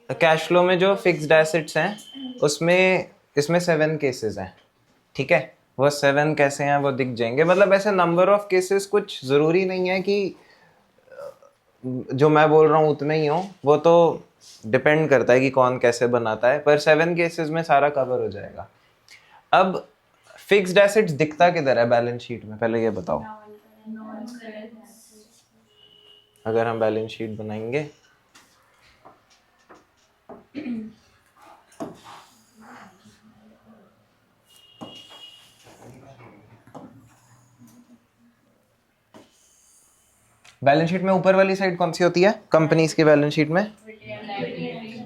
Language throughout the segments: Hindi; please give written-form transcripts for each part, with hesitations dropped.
कैश फ्लो में जो फिक्स्ड एसेट्स हैं उसमें इसमें 7 केसेस हैं, ठीक है। वो 7 कैसे हैं वो दिख जाएंगे, मतलब ऐसे नंबर ऑफ केसेस कुछ ज़रूरी नहीं है कि जो मैं बोल रहा हूँ उतना ही हो, वो तो डिपेंड करता है कि कौन कैसे बनाता है, पर 7 केसेस में सारा कवर हो जाएगा। अब फिक्स्ड एसेट्स दिखता किधर है बैलेंस शीट में, पहले ये बताओ। अगर हम बैलेंस शीट बनाएंगे बैलेंस शीट में ऊपर वाली साइड कौन सी होती है कंपनीज की बैलेंस शीट में?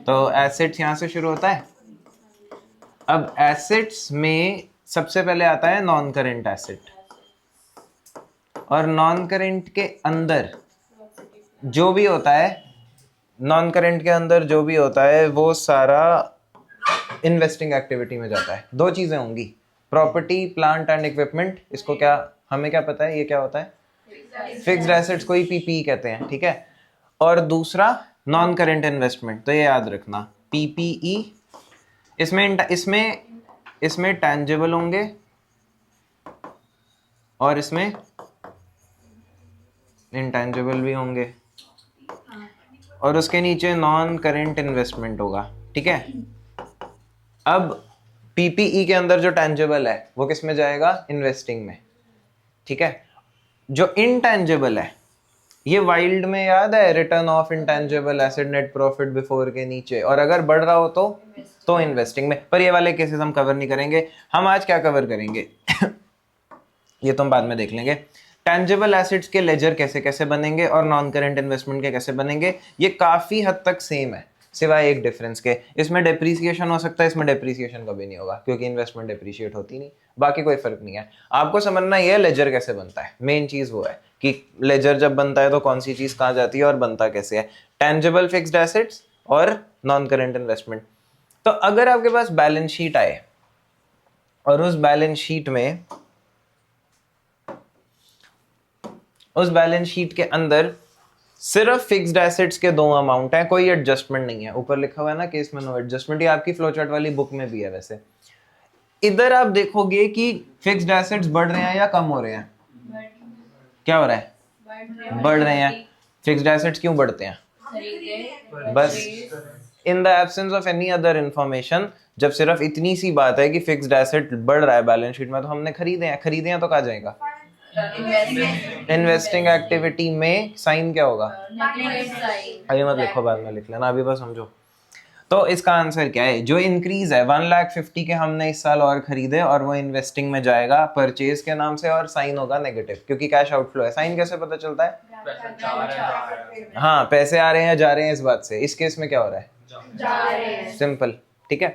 तो एसेट्स यहाँ से शुरू होता है। अब एसेट्स में सबसे पहले आता है नॉन करेंट एसेट, और नॉन करेंट के अंदर जो भी होता है, नॉन करेंट के अंदर जो भी होता है वो सारा इन्वेस्टिंग एक्टिविटी में जाता है। दो चीजें होंगी, प्रॉपर्टी प्लांट एंड इक्विपमेंट। इसको क्या, हमें क्या पता है ये क्या होता है? फिक्स्ड एसेट्स को ही पीपीई कहते हैं, ठीक है। और दूसरा नॉन करेंट इन्वेस्टमेंट, तो ये याद रखना पीपीई। इसमें इसमें इसमें टैंजिबल होंगे और इसमें इंटैंजिबल भी होंगे, और उसके नीचे नॉन करेंट इन्वेस्टमेंट होगा, ठीक है। अब पीपीई के अंदर जो टैंजिबल है वो किस में जाएगा? इन्वेस्टिंग में, ठीक है। जो इनटैंजिबल है ये वाइल्ड में याद है, return of intangible asset net profit before के नीचे, और अगर बढ़ रहा हो तो इन्वेस्टिंग में। पर ये वाले केसेस हम कवर नहीं करेंगे। हम आज क्या कवर करेंगे ये तो हम बाद में देख लेंगे। टैंजिबल एसेट्स के लेजर कैसे कैसे बनेंगे और नॉन करेंट इन्वेस्टमेंट के कैसे बनेंगे, ये काफी हद तक सेम है, सिवाय एक डिफरेंस के। इसमें डेप्रीसिएशन हो सकता है, इसमें डेप्रीसिएशन कभी नहीं होगा क्योंकि इन्वेस्टमेंट डेप्रीशिएट होती नहीं। बाकी कोई फर्क नहीं है। आपको समझना ये लेजर कैसे बनता है, मेन चीज वो है कि लेजर जब बनता है तो कौन सी चीज कहाँ जाती है और बनता कैसे है। टैंजिबल फिक्स्ड एसेट्स और नॉन करेंट इन्वेस्टमेंट। तो अगर आपके पास बैलेंस शीट आए और उस बैलेंस शीट के अंदर सिर्फ फिक्स्ड एसेट्स के दो अमाउंट हैं, कोई एडजस्टमेंट नहीं है, ऊपर लिखा हुआ है ना केस में नो एडजस्टमेंट, ये आपकी फ्लोचार्ट वाली बुक में भी है। वैसे इधर आप देखोगे कि फिक्स्ड एसेट्स बढ़ रहे हैं या कम हो रहे हैं? क्या हो रहा है? बढ़ रहे हैं। फिक्स्ड एसेट्स क्यों बढ़ते हैं? बस in the absence of any other information, जब सिर्फ इतनी सी बात है कि फिक्स्ड एसेट बढ़ रहा है बैलेंस शीट में, तो हमने खरीदे हैं तो कहा जाएगा इन्वेस्टिंग एक्टिविटी में। साइन क्या होगा? अभी मत लिखो, बाद में लिख लेना, अभी बस समझो। तो इसका आंसर क्या है? जो इंक्रीज है 1,50,000 के हमने इस साल और खरीदे और वो इन्वेस्टिंग में जाएगा परचेज के नाम से, और साइन होगा नेगेटिव क्योंकि कैश आउटफ्लो है। साइन कैसे पता चलता है? हाँ, पैसे आ रहे हैं जा रहे हैं इस बात से। इस केस में क्या हो रहा है? जा रहे हैं। सिंपल, ठीक है।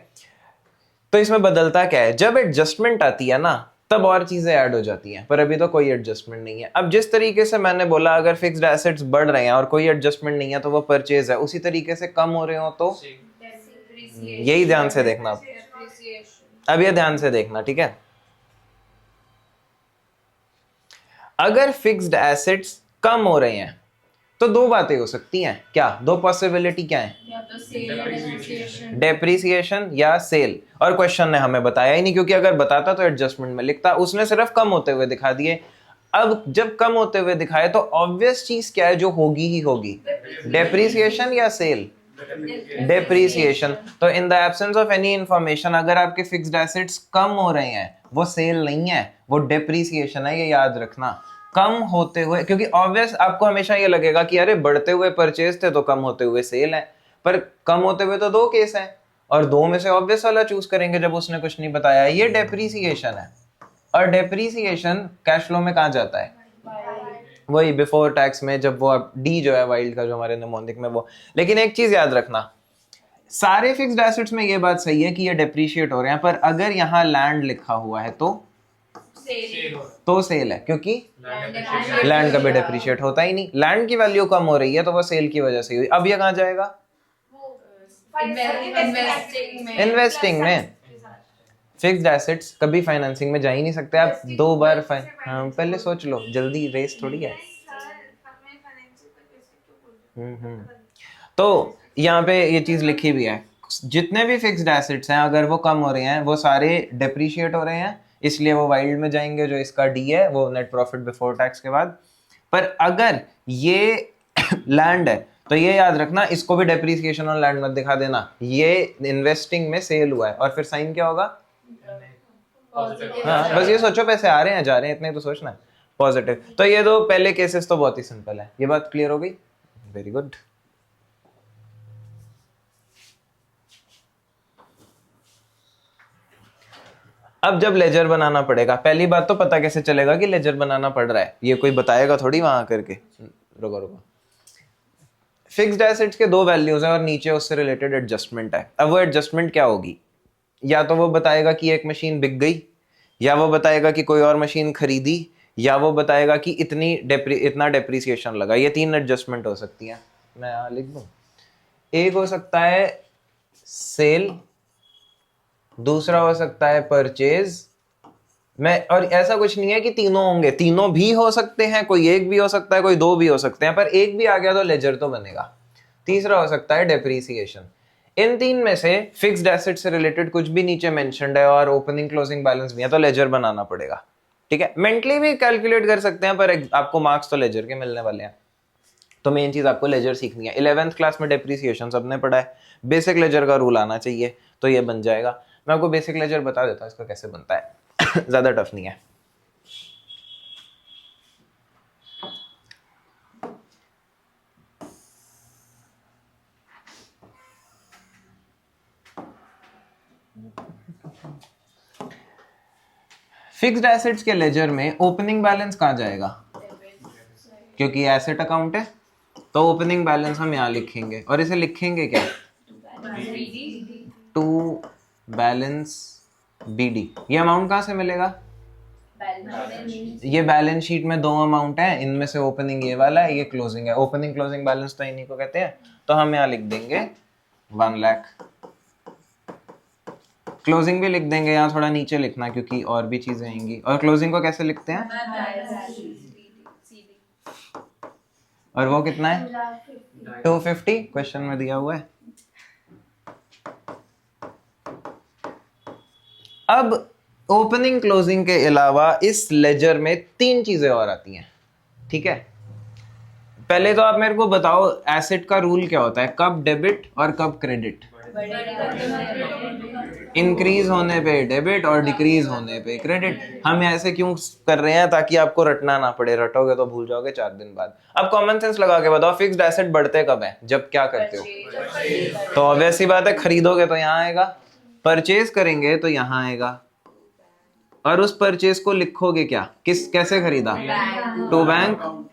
तो इसमें बदलता क्या है? जब एडजस्टमेंट आती है ना तब और चीजें ऐड हो जाती हैं, पर अभी तो कोई एडजस्टमेंट नहीं है। अब जिस तरीके से मैंने बोला अगर फिक्स्ड एसेट्स बढ़ रहे हैं और कोई एडजस्टमेंट नहीं है तो वो परचेज है, उसी तरीके से कम हो रहे हो तो यही ध्यान से देखना। अब ये ध्यान से देखना, ठीक है। अगर फिक्स्ड एसेट्स कम हो रहे हैं तो दो बातें हो सकती हैं। क्या दो पॉसिबिलिटी क्या है? या तो डेप्रीसिएशन या सेल। और क्वेश्चन ने हमें बताया ही नहीं, क्योंकि अगर बताता तो एडजस्टमेंट में लिखता। उसने सिर्फ कम होते हुए दिखा दिए। अब जब कम होते हुए दिखाए तो ऑब्वियस चीज क्या है जो होगी ही होगी? डेप्रीसिएशन या सेल? डेप्रीसिएशन। तो in the absence of any information अगर आपके फिक्स्ड एसेट्स कम हो रहे हैं वो सेल नहीं है, वो डेप्रीसिएशन है, ये याद रखना। कम होते हुए, क्योंकि ऑब्वियस आपको हमेशा ये लगेगा कि अरे बढ़ते हुए परचेज थे तो कम होते हुए सेल है, पर कम होते हुए तो दो केस हैं और दो में से ऑब्वियस वाला चूज करेंगे जब उसने कुछ नहीं बताया। ये डेप्रीसिएशन है, और डेप्रीसिएशन कैश फ्लो में कहाँ जाता है? वही बिफोर टैक्स में, जब वो डी जो है वाइल्ड का जो हमारे निमोनिक में वो। लेकिन एक चीज याद रखना, सारे फिक्स्ड एसेट्स में ये बात सही है कि ये डेप्रीशिएट हो रहे हैं, पर अगर यहाँ लैंड लिखा हुआ है तो सेल है, क्योंकि लैंड कभी डेप्रीशिएट होता ही नहीं। लैंड की वैल्यू कम हो रही है तो वो सेल की वजह से हुई। अब ये कहाँ जाएगा? इन्वेस्टिंग में। फिक्स्ड एसेट्स कभी फाइनेंसिंग में जा ही नहीं सकते। आप दो बार हाँ, पहले सोच लो, जल्दी रेस थोड़ी है। तो यहाँ पे ये चीज लिखी भी है, जितने भी फिक्स्ड एसेट्स हैं अगर वो कम हो रहे हैं वो सारे डेप्रिशिएट हो रहे हैं, इसलिए वो वाइल्ड में जाएंगे, जो इसका डी है वो नेट प्रॉफिट बिफोर टैक्स के बाद। पर अगर ये लैंड है तो ये याद रखना, इसको भी डेप्रिसिएशन ऑन लैंड मत दिखा देना, ये इन्वेस्टिंग में सेल हुआ है, और फिर साइन क्या होगा? हाँ, बस ये सोचो पैसे आ रहे हैं जा रहे हैं, इतने तो सोचना है, पॉजिटिव। तो ये दो पहले केसेस तो बहुत ही सिंपल है, ये बात क्लियर हो गई? Very good. अब जब लेजर बनाना पड़ेगा, पहली बात तो पता कैसे चलेगा कि लेजर बनाना पड़ रहा है, ये कोई बताएगा थोड़ी वहां करके। रुको रुको, फिक्स्ड एसेट्स के दो वैल्यूज हैं और नीचे उससे रिलेटेड एडजस्टमेंट है। अब वो एडजस्टमेंट क्या होगी? या तो वो बताएगा कि एक मशीन बिक गई, या वो बताएगा कि कोई और मशीन खरीदी, या वो बताएगा कि इतना डेप्रिसिएशन लगा। ये तीन एडजस्टमेंट हो सकती हैं, मैं यहाँ लिख दूं। एक हो सकता है सेल, दूसरा हो सकता है परचेज। मैं और ऐसा कुछ नहीं है कि तीनों होंगे, तीनों भी हो सकते हैं, कोई एक भी हो सकता है, कोई दो भी हो सकते हैं, पर एक भी आ गया तो लेजर तो बनेगा। तीसरा हो सकता है डेप्रिसिएशन। इन तीन में से फिक्स्ड एसेट से रिलेटेड कुछ भी नीचे मेंशन्ड है और ओपनिंग क्लोजिंग बैलेंस भी है तो लेजर बनाना पड़ेगा। ठीक है, मेंटली भी कैलकुलेट कर सकते हैं, पर आपको मार्क्स तो लेजर के मिलने वाले हैं। तो मेन चीज आपको लेजर सीखनी है। 11th क्लास में डेप्रिसिएशन सबने पढ़ा है, बेसिक लेजर का रूल आना चाहिए, तो ये बन जाएगा। मैं आपको बेसिक लेजर बता देता हूँ इसका कैसे बनता है ज्यादा टफ नहीं है। फिक्स्ड एसेट्स के लेजर में ओपनिंग बैलेंस कहाँ जाएगा? क्योंकि एसेट अकाउंट है तो ओपनिंग बैलेंस हम यहाँ लिखेंगे, और इसे लिखेंगे क्या? To balance b d. ये अमाउंट कहाँ से मिलेगा? ये बैलेंस शीट में दो अमाउंट है, इनमें से ओपनिंग ये वाला है, ये क्लोजिंग है। ओपनिंग क्लोजिंग बैलेंस तो इन्हीं को कहते हैं, तो हम यहाँ लिख देंगे 1 लाख। क्लोजिंग भी लिख देंगे, यहाँ थोड़ा नीचे लिखना क्योंकि और भी चीजें आएंगी। और क्लोजिंग को कैसे लिखते हैं? और वो कितना है? 250 क्वेश्चन में दिया हुआ है। अब ओपनिंग क्लोजिंग के अलावा इस लेजर में तीन चीजें और आती हैं। ठीक है, पहले तो आप मेरे को बताओ एसेट का रूल क्या होता है, कब डेबिट और कब क्रेडिट? इंक्रीज होने पे डेबिट और डिक्रीज होने पे क्रेडिट। हम ऐसे क्यों कर रहे हैं? ताकि आपको रटना ना पड़े, रटोगे तो भूल जाओगे 4 दिन बाद। अब कॉमन सेंस लगा के बताओ, फिक्स्ड एसेट बढ़ते कब है? जब क्या करते हो? तो ऑब्वियस सी बात है, खरीदोगे तो यहाँ आएगा, परचेज करेंगे तो यहाँ आएगा। और उस परचेज को लिखोगे क्या? कैसे खरीदा? To bank.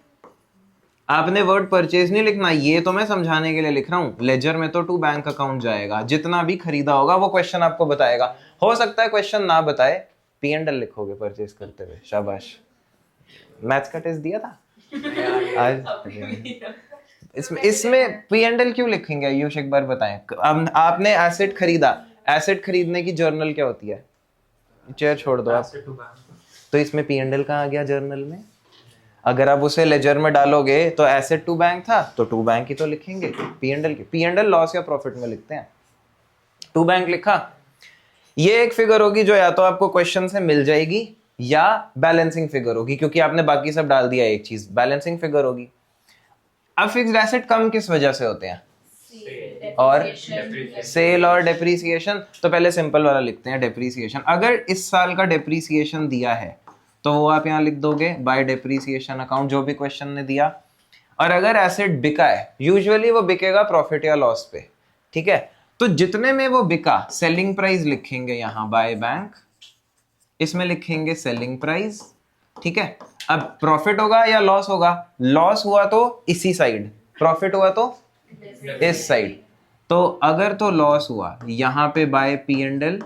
आपने वर्ड परचेज नहीं लिखना, ये तो मैं समझाने के लिए लिख रहा हूं। लेजर में तो टू बैंक अकाउंट जाएगा, जितना भी खरीदा होगा वो क्वेश्चन आपको बताएगा। हो सकता है क्वेश्चन ना बताए, P&L लिखोगे परचेज करते हुए। शाबाश, मैथ्स का टेस्ट दिया था आज। इसमें P&L क्यों लिखेंगे आयुष, एक बार बताएं। आपने एसेट खरीदा, एसेट खरीदने की जर्नल क्या होती है? चेयर छोड़ दो आप। तो इसमें P&L कहाँ आ गया जर्नल में? अगर आप उसे लेजर में डालोगे तो एसेट टू बैंक था, तो टू बैंक ही तो लिखेंगे। P&L लॉस या प्रॉफिट में लिखते हैं, टू बैंक लिखा। ये एक फिगर होगी जो या तो आपको क्वेश्चन से मिल जाएगी या बैलेंसिंग फिगर होगी, क्योंकि आपने बाकी सब डाल दिया, एक चीज बैलेंसिंग फिगर होगी। अब फिक्स्ड एसेट कम किस वजह से होते हैं? और सेल और डेप्रिसिएशन। तो पहले सिंपल वाला लिखते हैं, डेप्रिसिएशन। अगर इस साल का डेप्रिसिएशन दिया है तो वो आप यहाँ लिख दोगे बाय डेप्रिसिएशन अकाउंट, जो भी क्वेश्चन ने दिया। और अगर एसेट बिका है, यूजुअली वो बिकेगा प्रॉफिट या लॉस पे। ठीक है, तो जितने में वो बिका सेलिंग प्राइस लिखेंगे यहाँ बाय बैंक, इसमें लिखेंगे सेलिंग प्राइस। ठीक है, अब प्रॉफिट होगा या लॉस होगा? लॉस हुआ तो इसी साइड, प्रॉफिट हुआ तो इस साइड। तो अगर तो लॉस हुआ यहाँ पे बाय P&L,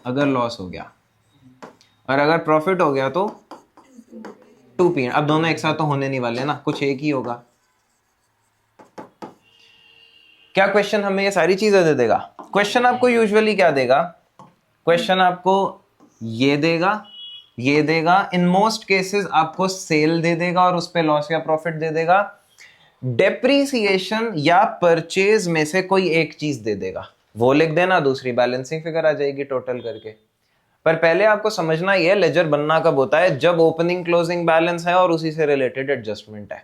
अगर लॉस हो गया, और अगर प्रॉफिट हो गया तो टू P&L। अब दोनों एक साथ तो होने नहीं वाले ना, कुछ एक ही होगा। क्या क्वेश्चन हमें ये सारी चीजें दे देगा? क्वेश्चन आपको यूजुअली क्या देगा? क्वेश्चन आपको ये देगा, ये देगा। इन मोस्ट केसेस आपको सेल दे देगा और उस पे लॉस या प्रॉफिट दे देगा। डेप्रीसिएशन या परचेज में से कोई एक चीज दे देगा, वो लिख देना, दूसरी बैलेंसिंग फिगर आ जाएगी टोटल करके। पर पहले आपको समझना ये लेजर बनना कब होता है, जब ओपनिंग क्लोजिंग बैलेंस है और उसी से रिलेटेड एडजस्टमेंट है,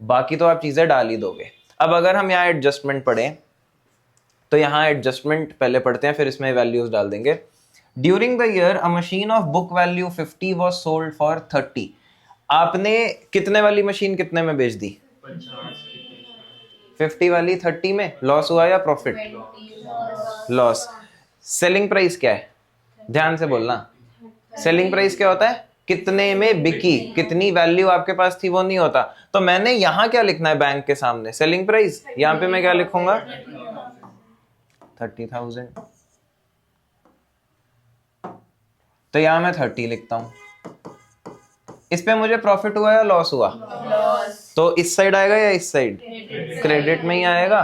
बाकी तो आप चीजें डाल ही दोगे। अब अगर हम यहाँ एडजस्टमेंट पढ़ें तो यहाँ एडजस्टमेंट पहले पढ़ते हैं, फिर इसमें वैल्यूज डाल देंगे। During the year a machine of book value 50 was sold for 30। आपने कितने वाली मशीन कितने में बेच दी? 50 वाली 30 में। लॉस हुआ या प्रॉफिट? लॉस। सेलिंग प्राइस क्या है? ध्यान से बोलना। सेलिंग प्राइस क्या होता है? कितने में बिकी, कितनी वैल्यू आपके पास थी वो नहीं होता। तो मैंने यहां क्या लिखना है बैंक के सामने? Selling price. यहां पे मैं क्या लिखूंगा? 30,000। तो यहां मैं 30 लिखता हूं। इस पे मुझे प्रॉफिट हुआ या लॉस हुआ? लॉस। तो इस साइड आएगा या इस साइड? क्रेडिट में ही आएगा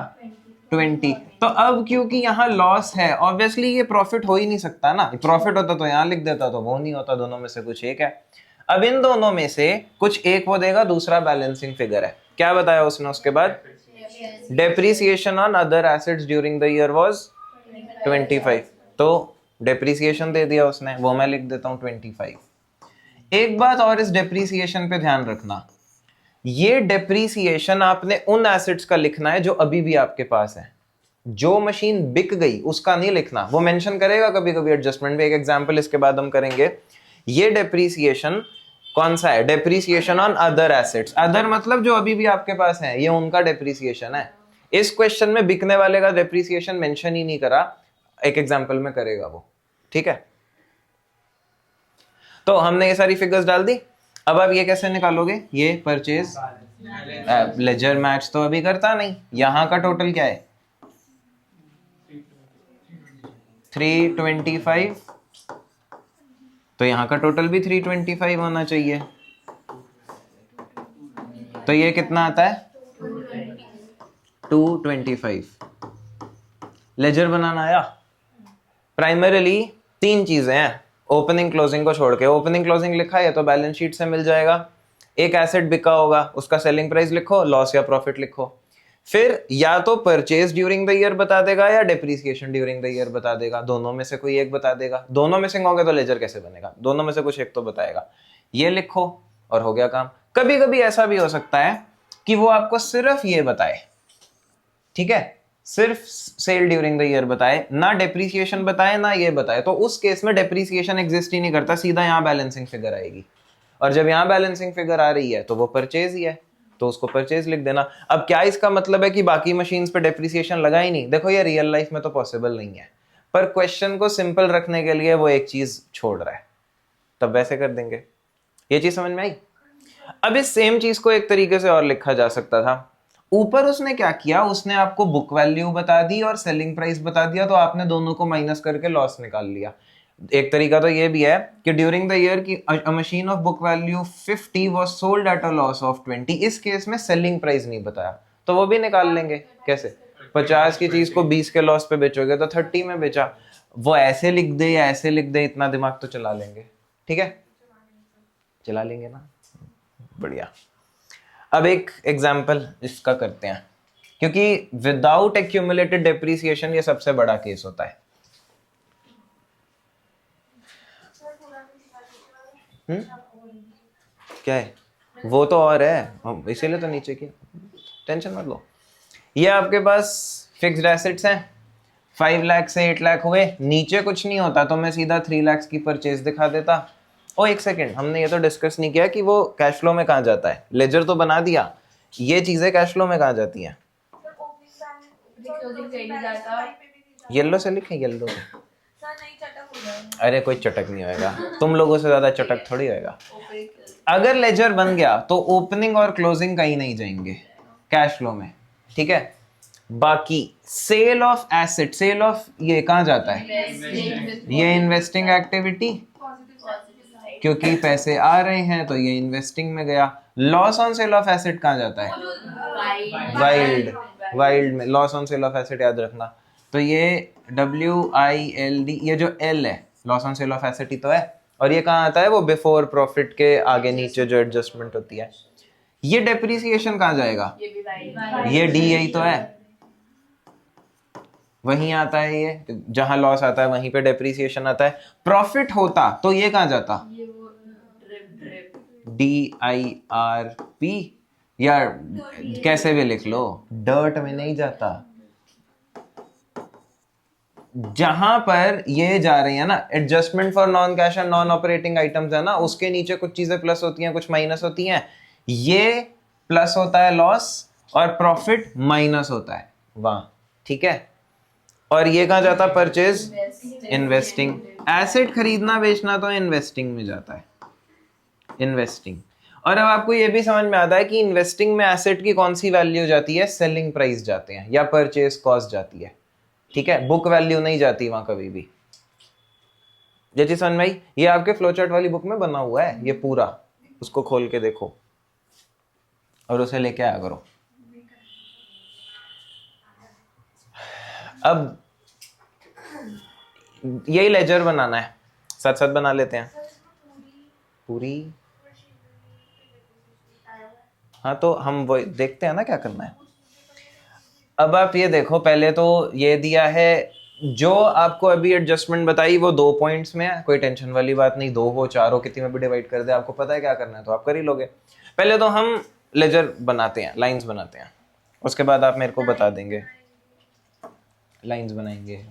20। तो अब क्योंकि यहाँ लॉस है, ऑब्वियसली ये प्रॉफिट हो ही नहीं सकता ना। प्रॉफिट होता तो यहाँ लिख देता, तो वो नहीं होता, दोनों में से कुछ एक है। अब इन दोनों में से कुछ एक वो देगा, दूसरा बैलेंसिंग फिगर है। क्या बताया उसने उसके बाद? Depreciation on other assets during the year was 25। तो डेप्रिसिएशन दे दिया उसने, वो मैं लिख देता हूँ 25। एक बात और इस डेप्रिसिएशन पे ध्यान रखना, ये डेप्रिसिएशन आपने उन एसेट्स का लिखना है जो अभी भी आपके पास है। जो मशीन बिक गई उसका नहीं लिखना, वो मेंशन करेगा कभी कभी एडजस्टमेंट में। एक एग्जांपल इसके बाद हम करेंगे। ये डेप्रिसिएशन कौन सा है? Depreciation on other assets. Other मतलब जो अभी भी आपके पास है, ये उनका डेप्रिसिएशन है। इस क्वेश्चन में बिकने वाले का डेप्रिसिएशन मेंशन ही नहीं करा, एक एग्जांपल में करेगा वो, ठीक है। तो हमने ये सारी फिगर्स डाल दी। अब आप ये कैसे निकालोगे? ये परचेज लेजर मैच तो अभी करता नहीं। यहां का टोटल क्या है? 325। तो यहां का टोटल भी 325 होना चाहिए। तो ये कितना आता है? 225। लेजर बनाना आया? प्राइमरीली 3 चीजें हैं ओपनिंग क्लोजिंग को छोड़ के। ओपनिंग क्लोजिंग लिखा है तो बैलेंस शीट से मिल जाएगा। एक एसेट बिका होगा, उसका सेलिंग प्राइस लिखो, लॉस या प्रॉफिट लिखो। फिर या तो परचेज ड्यूरिंग द ईयर बता देगा या डेप्रिसिएशन ड्यूरिंग द ईयर बता देगा, दोनों में से कोई एक बता देगा। दोनों मिसिंग होंगे तो लेजर कैसे बनेगा? दोनों में से कुछ एक तो बताएगा। ये लिखो और हो गया काम। कभी कभी ऐसा भी हो सकता है कि वो आपको सिर्फ ये बताए, ठीक है, सिर्फ सेल ड्यूरिंग द ईयर बताए, ना डेप्रिसिएशन बताए ना ये बताए। तो उस केस में डेप्रिसिएशन एग्जिस्ट ही नहीं करता, सीधा यहाँ बैलेंसिंग फिगर आएगी। और जब यहाँ बैलेंसिंग फिगर आ रही है तो वो परचेज ही है, तो उसको परचेज लिख देना। अब क्या इसका मतलब है कि बाकी मशीन्स पे डेप्रिसिएशन लगा ही नहीं? देखो ये रियल लाइफ में तो पॉसिबल नहीं है, पर क्वेश्चन को सिंपल रखने के लिए वो एक चीज छोड़ रहा है, तब वैसे कर देंगे। ये चीज समझ में आई? अब इस सेम चीज को एक तरीके से और लिखा जा सकता था। ऊपर उसने क्या किया, उसने आपको बुक वैल्यू बता दी और सेलिंग प्राइस बता दिया, तो आपने दोनों को माइनस करके लॉस निकाल लिया। एक तरीका तो ये भी है कि ड्यूरिंग द ईयर की अ machine of book value 50 was sold at a loss of 20। इस केस में सेलिंग प्राइस नहीं बताया, तो वो भी निकाल लेंगे। कैसे? 50 की चीज को 20 के लॉस पे बेचोगे तो 30 में बेचा। वो ऐसे लिख दे या ऐसे लिख दे, इतना दिमाग तो चला लेंगे, ठीक है, चला लेंगे ना, बढ़िया। अब एक एग्जाम्पल इसका करते हैं, क्योंकि विदाउट एक्यूमुलेटेड डेप्रिसिएशन ये सबसे बड़ा केस होता है। क्या है वो? तो और है, इसीलिए तो नीचे की, टेंशन मत लो। ये आपके पास फिक्स्ड एसेट्स हैं, 5 लाख से 8 लाख हुए, नीचे कुछ नहीं होता तो मैं सीधा 3 लाख की परचेज दिखा देता। ओ एक सेकेंड, हमने ये तो डिस्कस नहीं किया कि वो कैश फ्लो में कहाँ जाता है। लेजर तो बना दिया, ये चीजें कैश फ्लो में कहाँ जाती हैं? येलो से लिखे, येलो से। अरे कोई चटक नहीं होएगा, तुम लोगों से ज्यादा चटक थोड़ी होएगा। अगर लेजर बन गया तो ओपनिंग और क्लोजिंग कहीं नहीं जाएंगे, कैश फ्लो में, ठीक है। बाकी sale of asset, sale of ये कहाँ जाता है? ये इन्वेस्टिंग एक्टिविटी, क्योंकि पैसे आ रहे हैं तो ये इन्वेस्टिंग में गया। Loss on sale of asset कहाँ जाता है? वाइल्ड, वाइल्ड में loss on sale of asset याद रखना। तो ये WILD, ये जो L है loss on sale of asset ही तो है। और ये कहाँ आता है? वो बिफोर प्रॉफिट के आगे नीचे जो एडजस्टमेंट होती है। ये डेप्रिसिएशन कहाँ जाएगा, ये डी यही तो है, वहीं आता है, ये जहां लॉस आता है वहीं पे डेप्रिसिएशन आता है। प्रॉफिट होता तो ये कहाँ जाता, DIRP, या कैसे भी लिख लो, डर्ट में नहीं जाता। जहां पर ये जा रही है ना, adjustment for non cash and non operating items है ना, उसके नीचे कुछ चीजें प्लस होती हैं, कुछ माइनस होती हैं। ये प्लस होता है लॉस, और प्रॉफिट माइनस होता है वहां, ठीक है। और ये कहां जाता, परचेज, इन्वेस्टिंग। एसेट खरीदना बेचना तो इन्वेस्टिंग में जाता है, इन्वेस्टिंग। और अब आपको ये भी समझ में आता है कि इन्वेस्टिंग में एसेट की कौन सी वैल्यू जाती है, सेलिंग प्राइस जाते हैं या परचेज कॉस्ट जाती है, ठीक है, बुक वैल्यू नहीं जाती वहां कभी भी। जैसे समझ भाई, ये आपके फ्लोचार्ट वाली बुक में बना हुआ है ये पूरा, उसको खोल के देखो और उसे लेके आया करो। अब यही लेजर बनाना है, साथ साथ बना लेते हैं पूरी। हाँ तो हम वो देखते हैं ना क्या करना है। अब आप ये देखो, पहले तो ये दिया है, जो आपको अभी एडजस्टमेंट बताई वो 2 पॉइंट्स में है, कोई टेंशन वाली बात नहीं, 2 हो 4 हो, कितनी में भी डिवाइड कर दे, आपको पता है क्या करना है तो आप कर ही लोगे। पहले तो हम लेजर बनाते हैं, लाइंस बनाते हैं, उसके बाद आप मेरे को बता देंगे, लाइंस बनाएंगे।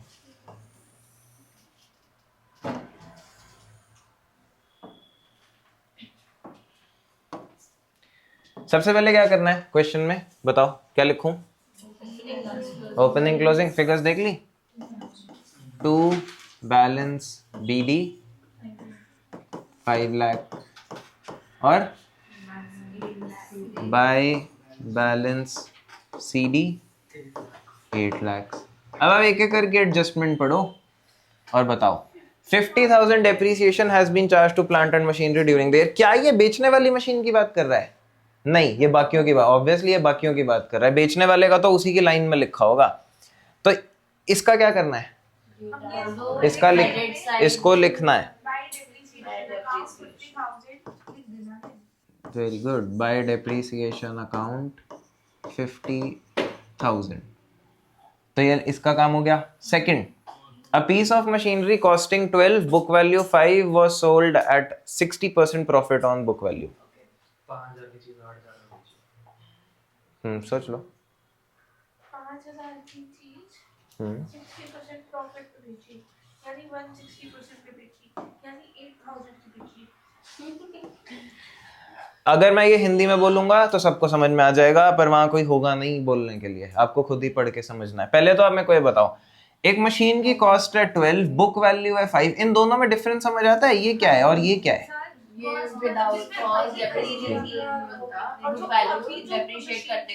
सबसे पहले क्या करना है क्वेश्चन में, बताओ क्या लिखूं, ओपनिंग क्लोजिंग फिगर्स देख ली, टू बैलेंस BD 5 लाख और बाय बैलेंस CD 8 लाख। अब आप एक एक करके एडजस्टमेंट पढ़ो और बताओ। 50,000 depreciation has been charged to plant and machinery during the year. क्या ये बेचने वाली मशीन की बात कर रहा है, नहीं, ये बाकियों की बात, ऑब्वियसली ये बाकियों की बात कर रहा है, बेचने वाले का तो उसी की लाइन में लिखा होगा। तो इसका क्या करना है, इसको लिखना है, very good, bye depreciation account 50,000। तो ये इसका काम हो गया। Second, a piece of machinery costing 12, book value 5 was sold at 60% profit on book value। 5,000 की चीज 8,000 सोच लो, 5,000 की चीज 60% प्रॉफिट पे बेची, यानी 160% पे बेची, यानी 8,000 की बेची। अगर मैं ये हिंदी में बोलूंगा तो सबको समझ में आ जाएगा, पर वहां कोई होगा नहीं बोलने के लिए, आपको खुद ही पढ़ के समझना है। पहले तो आप मेरे को ये बताओ, एक मशीन की कॉस्ट है 12, बुक वैल्यू है 5, इन दोनों में डिफरेंस समझ आता है, ये क्या है और ये क्या है। ये विदाउट कॉस्ट डेप्रिशिएट करते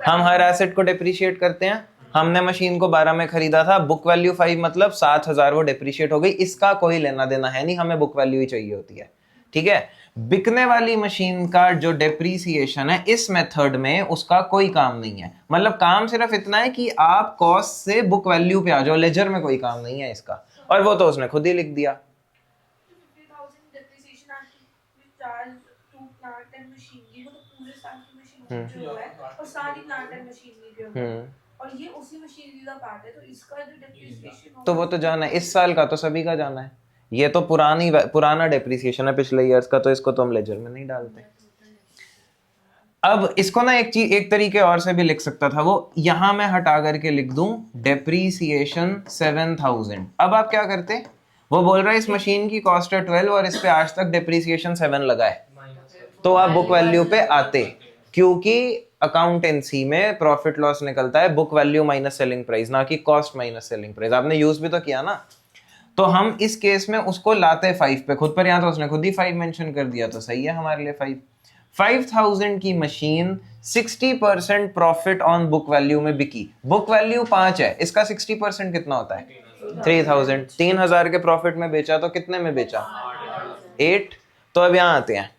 हम हर एसेट को डेप्रिशिएट करते हैं। हमने मशीन को 12 में खरीदा था, बुक वैल्यू 5 मतलब 7,000 वो डेप्रिशिएट हो गई, इसका कोई लेना देना है नहीं, हमें बुक वैल्यू ही चाहिए होती है, ठीक है। बिकने वाली मशीन का जो डेप्रीसिएशन है इस मेथड में, उसका कोई काम नहीं है, मतलब काम सिर्फ इतना है कि आप कॉस्ट से बुक वैल्यू पे आ जाओ, लेजर में कोई काम नहीं है इसका, और वो तो उसने खुद ही लिख दिया। 50,000 depreciation charge to plant and machinery, वो तो पूरे साल की मशीनरी जो है और सारी प्लांट एंड मशीनरी जो है, और ये उसी मशीनरी का पार्ट है, तो इसका जो डेप्रिसिएशन तो वो तो जाना है, इस साल का तो सभी का जाना है, ये तो पुराना डेप्रिसिएशन है पिछले ईयर्स का, तो इसको तो हम लेजर में नहीं डालते। अब इसको ना एक तरीके और से भी लिख सकता था वो, यहां मैं हटा करके लिख दूं डेप्रीसिएशन 7,000। अब आप क्या करते, वो बोल रहा है इस मशीन की कॉस्ट है 12 और इस पे आज तक डेप्रीसिएशन 7 लगा है, तो आप बुक वैल्यू पे आते, क्योंकि अकाउंटेंसी में प्रॉफिट लॉस निकलता है book value minus selling price, ना कि कॉस्ट माइनस सेलिंग प्राइस। आपने यूज भी तो किया ना, तो हम इस केस में उसको लाते 5 पे खुद पर, यहां तो उसने खुद ही 5 मेंशन कर दिया, तो सही है हमारे लिए 5। 5,000 की machine 60% profit on book value में बिकी, बुक वैल्यू 5 है, इसका 60% कितना होता है 3,000, 3,000 के प्रॉफिट में बेचा, तो कितने में बेचा 8। तो अब यहां आते हैं,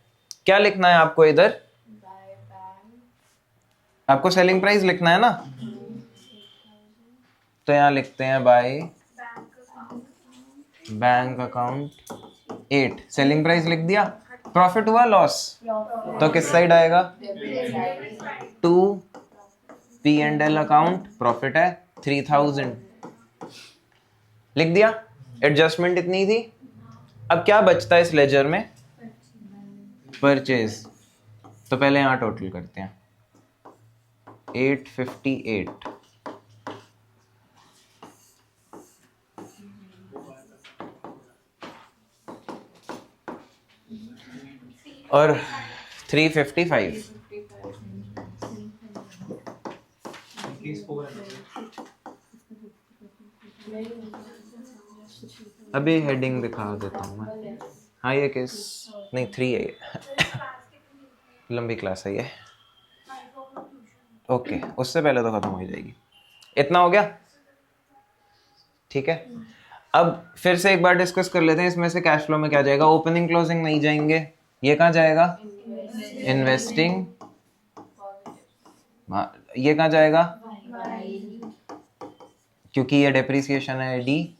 क्या लिखना है आपको, इधर आपको सेलिंग प्राइस लिखना है ना, तो यहां लिखते हैं by bank account 8, selling price लिख दिया, प्रॉफिट हुआ लॉस, तो किस साइड आएगा? टू P&L अकाउंट, प्रॉफिट है 3000, लिख दिया। एडजस्टमेंट इतनी थी। अब क्या बचता है इस लेजर में? परचेज। तो पहले यहां टोटल करते हैं, 858 और 355। Rupees 400. अभी हेडिंग दिखा देता हूँ मैं। हाँ ये केस नहीं 3 है ये। लंबी क्लास है ये। ओके, उससे पहले तो खत्म हो जाएगी। इतना हो गया, ठीक है। अब फिर से एक बार डिस्कस कर लेते हैं, इसमें से कैश फ्लो में क्या जाएगा? ओपनिंग क्लोजिंग नहीं जाएंगे, ये कहाँ जाएगा? इन्वेस्टिंग। ये कहाँ जाएगा? क्योंकि ये डेप्रिसिएशन है डी।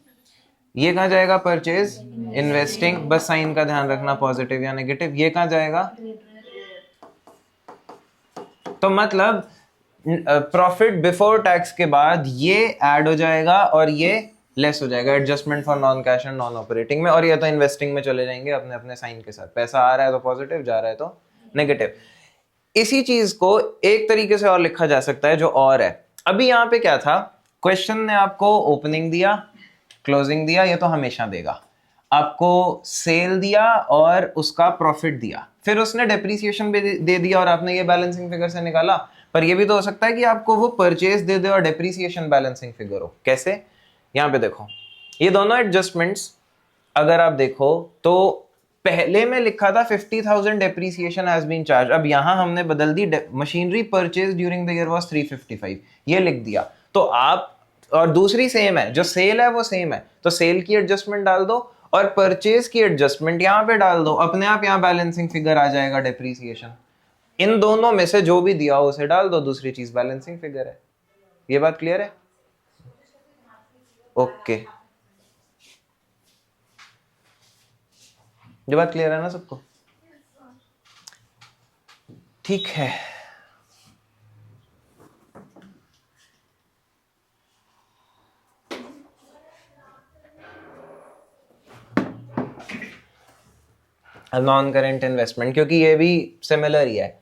ये कहाँ जाएगा? Purchase, investing. बस साइन का ध्यान रखना, पॉजिटिव या नेगेटिव। ये कहाँ जाएगा? तो मतलब प्रॉफिट बिफोर टैक्स के बाद ये ऐड हो जाएगा और ये लेस हो जाएगा, adjustment for non cash and non operating में। और ये तो इन्वेस्टिंग में चले जाएंगे अपने अपने साइन के साथ। पैसा आ रहा है तो पॉजिटिव, जा रहा है तो नेगेटिव। इसी चीज को एक तरीके से और लिखा जा सकता है जो और है। अभी यहाँ पे क्या था, क्वेश्चन ने आपको ओपनिंग दिया, क्लोजिंग दिया, ये तो हमेशा देगा। आपको सेल दिया और उसका प्रॉफिट दिया, फिर उसने डेप्रिसिएशन भी दे दिया और आपने ये बैलेंसिंग फिगर से निकाला। पर ये भी तो हो सकता है कि आपको वो परचेज दे दे और डेप्रिसिएशन बैलेंसिंग फिगर हो। कैसे? यहाँ पे देखो, ये दोनों एडजस्टमेंट्स अगर आप देखो तो पहले में लिखा था 50,000 डेप्रिसिएशन हैज बीन चार्ज। अब यहां हमने बदल दी, machinery purchase during the year was 355, ये लिख दिया। तो आप, और दूसरी सेम है, जो सेल है वो सेम है, तो सेल की एडजस्टमेंट डाल दो और परचेज की एडजस्टमेंट यहां पे डाल दो, अपने आप यहां बैलेंसिंग फिगर आ जाएगा डेप्रिसिएशन। इन दोनों में से जो भी दिया हो उसे डाल दो, दूसरी चीज बैलेंसिंग फिगर है। ये बात क्लियर है? ओके, ये बात क्लियर है ना सबको? ठीक है। नॉन करेंट इन्वेस्टमेंट, क्योंकि ये भी सिमिलर ही है।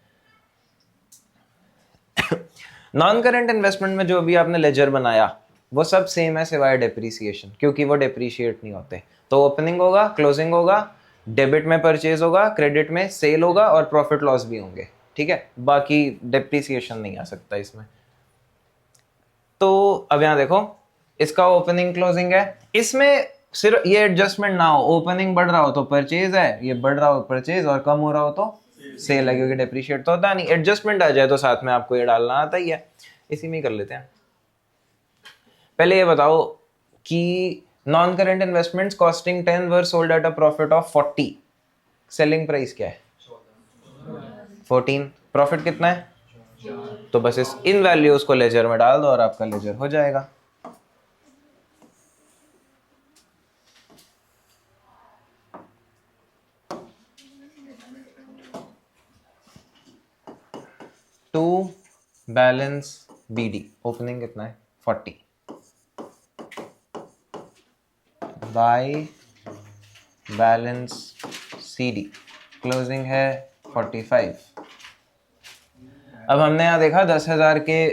नॉन करेंट इन्वेस्टमेंट में जो भी आपने लेजर बनाया वो सब सेम है सिवाय डेप्रिसिएशन, क्योंकि वो डेप्रिशिएट नहीं होते। तो ओपनिंग होगा, क्लोजिंग होगा, डेबिट में परचेज होगा, क्रेडिट में सेल होगा और प्रॉफिट लॉस भी होंगे, ठीक है। बाकी डेप्रिसिएशन नहीं आ सकता इसमें। तो अब यहां देखो, इसका ओपनिंग क्लोजिंग है, इसमें सिर्फ ये एडजस्टमेंट ना हो, ओपनिंग बढ़ रहा हो तो परचेज है, ये बढ़ रहा हो परचेज और कम हो रहा हो तो सेल है, क्योंकि डेप्रिशिएट तो होता नहीं। एडजस्टमेंट आ जाए तो साथ में आपको ये डालना आता ही है। इसी में कर लेते हैं। पहले ये बताओ कि non current investments costing 10 were sold at a profit of 40, selling price क्या है? 14, प्रॉफिट कितना है? तो बस इस इन वैल्यूज को लेजर में डाल दो और आपका लेजर हो जाएगा। टू बैलेंस BD, ओपनिंग कितना है? 40, बाय बैलेंस CD, क्लोजिंग है 45। अब हमने यहाँ देखा 10,000 के